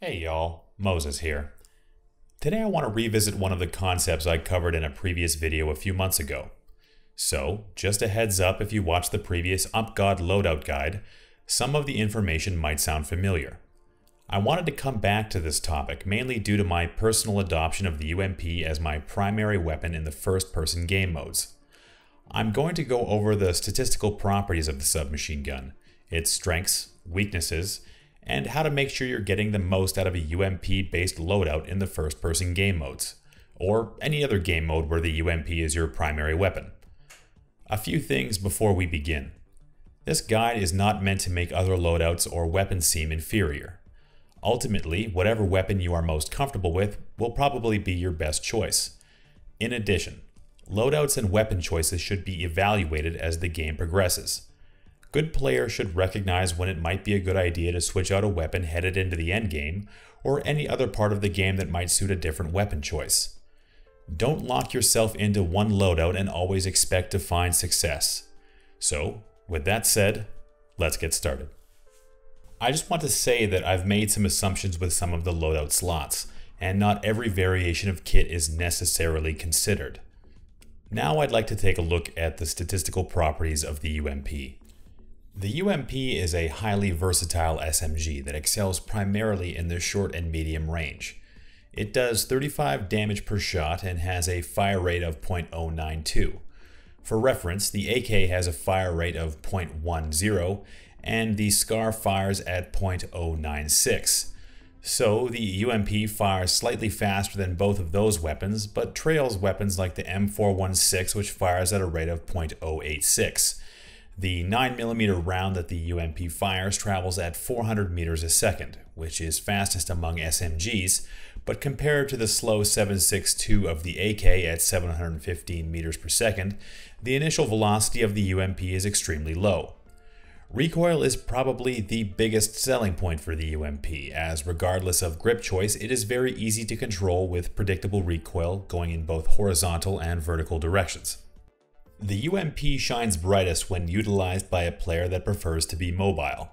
Hey y'all, Moses here. Today I want to revisit one of the concepts I covered in a previous video a few months ago. So, just a heads up if you watched the previous UmpGod loadout guide, some of the information might sound familiar. I wanted to come back to this topic mainly due to my personal adoption of the UMP as my primary weapon in the first-person game modes. I'm going to go over the statistical properties of the submachine gun, its strengths, weaknesses, and how to make sure you're getting the most out of a UMP-based loadout in the first-person game modes, or any other game mode where the UMP is your primary weapon. A few things before we begin. This guide is not meant to make other loadouts or weapons seem inferior. Ultimately, whatever weapon you are most comfortable with will probably be your best choice. In addition, loadouts and weapon choices should be evaluated as the game progresses. Good players should recognize when it might be a good idea to switch out a weapon headed into the endgame, or any other part of the game that might suit a different weapon choice. Don't lock yourself into one loadout and always expect to find success. So, with that said, let's get started. I just want to say that I've made some assumptions with some of the loadout slots, and not every variation of kit is necessarily considered. Now I'd like to take a look at the statistical properties of the UMP. The UMP is a highly versatile SMG that excels primarily in the short and medium range. It does 35 damage per shot and has a fire rate of .092. For reference, the AK has a fire rate of .10 and the SCAR fires at .096. So the UMP fires slightly faster than both of those weapons, but trails weapons like the M416, which fires at a rate of .086. The 9mm round that the UMP fires travels at 400 meters a second, which is fastest among SMGs, but compared to the slow 7.62 of the AK at 715 meters per second, the initial velocity of the UMP is extremely low. Recoil is probably the biggest selling point for the UMP, as regardless of grip choice, it is very easy to control with predictable recoil going in both horizontal and vertical directions. The UMP shines brightest when utilized by a player that prefers to be mobile.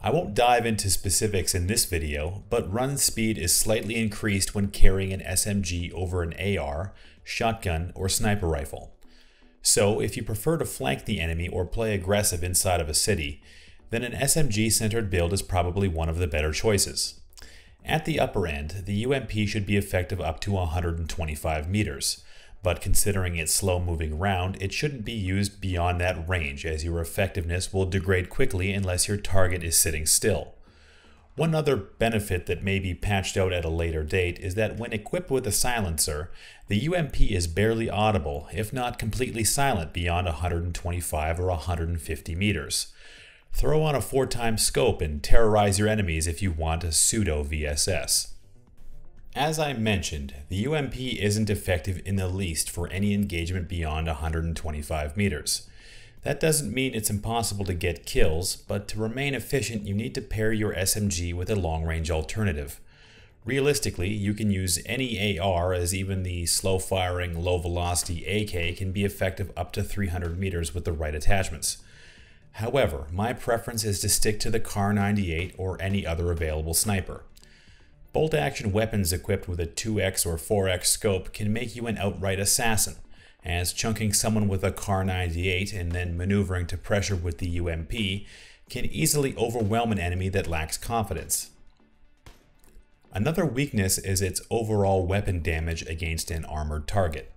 I won't dive into specifics in this video, but run speed is slightly increased when carrying an SMG over an AR, shotgun, or sniper rifle. So if you prefer to flank the enemy or play aggressive inside of a city, then an SMG-centered build is probably one of the better choices. At the upper end, the UMP should be effective up to 125 meters. But considering its slow-moving round, it shouldn't be used beyond that range, as your effectiveness will degrade quickly unless your target is sitting still. One other benefit that may be patched out at a later date is that when equipped with a silencer, the UMP is barely audible, if not completely silent beyond 125 or 150 meters. Throw on a 4x scope and terrorize your enemies if you want a pseudo VSS. As I mentioned, the UMP isn't effective in the least for any engagement beyond 125 meters. That doesn't mean it's impossible to get kills, but to remain efficient you need to pair your SMG with a long-range alternative. Realistically, you can use any AR, as even the slow-firing, low-velocity AK can be effective up to 300 meters with the right attachments. However, my preference is to stick to the Kar98 or any other available sniper. Bolt-action weapons equipped with a 2x or 4x scope can make you an outright assassin, as chunking someone with a Kar98 and then maneuvering to pressure with the UMP can easily overwhelm an enemy that lacks confidence. Another weakness is its overall weapon damage against an armored target.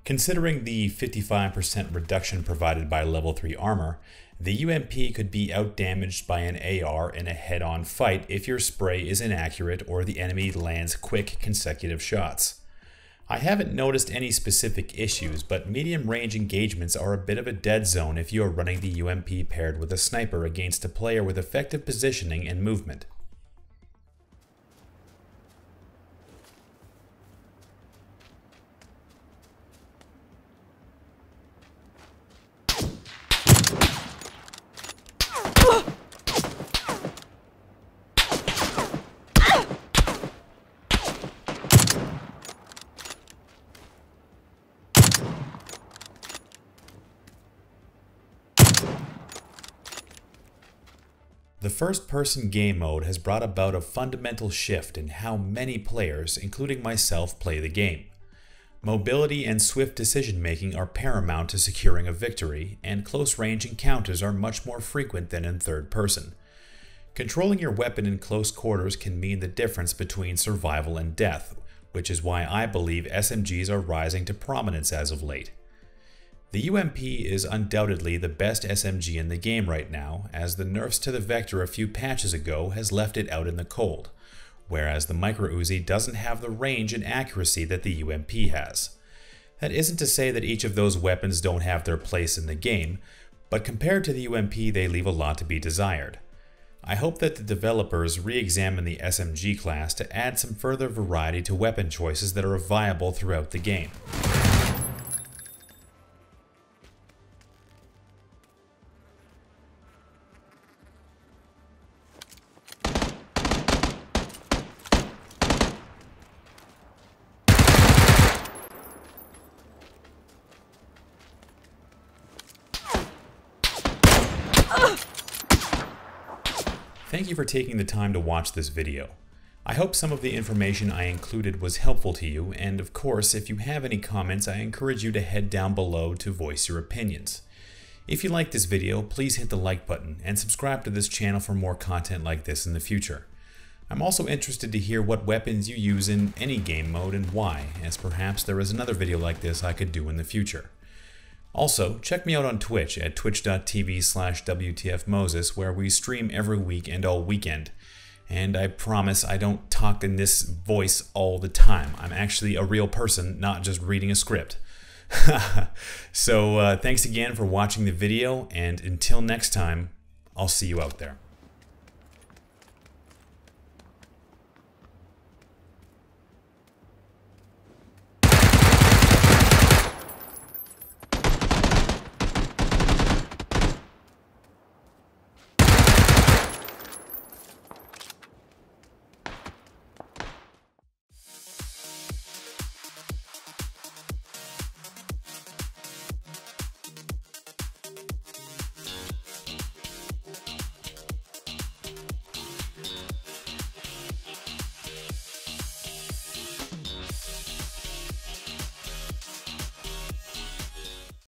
Considering the 55% reduction provided by level 3 armor, the UMP could be outdamaged by an AR in a head-on fight if your spray is inaccurate or the enemy lands quick consecutive shots. I haven't noticed any specific issues, but medium-range engagements are a bit of a dead zone if you are running the UMP paired with a sniper against a player with effective positioning and movement. The first-person game mode has brought about a fundamental shift in how many players, including myself, play the game. Mobility and swift decision-making are paramount to securing a victory, and close-range encounters are much more frequent than in third person. Controlling your weapon in close quarters can mean the difference between survival and death, which is why I believe SMGs are rising to prominence as of late. The UMP is undoubtedly the best SMG in the game right now, as the nerfs to the Vector a few patches ago has left it out in the cold, whereas the Micro Uzi doesn't have the range and accuracy that the UMP has. That isn't to say that each of those weapons don't have their place in the game, but compared to the UMP they leave a lot to be desired. I hope that the developers re-examine the SMG class to add some further variety to weapon choices that are viable throughout the game. Thank you for taking the time to watch this video. I hope some of the information I included was helpful to you, and of course, if you have any comments, I encourage you to head down below to voice your opinions. If you like this video, please hit the like button and subscribe to this channel for more content like this in the future. I'm also interested to hear what weapons you use in any game mode and why, as perhaps there is another video like this I could do in the future. Also, check me out on Twitch at twitch.tv/wtfmoses, where we stream every week and all weekend. And I promise I don't talk in this voice all the time. I'm actually a real person, not just reading a script. So thanks again for watching the video, and until next time, I'll see you out there.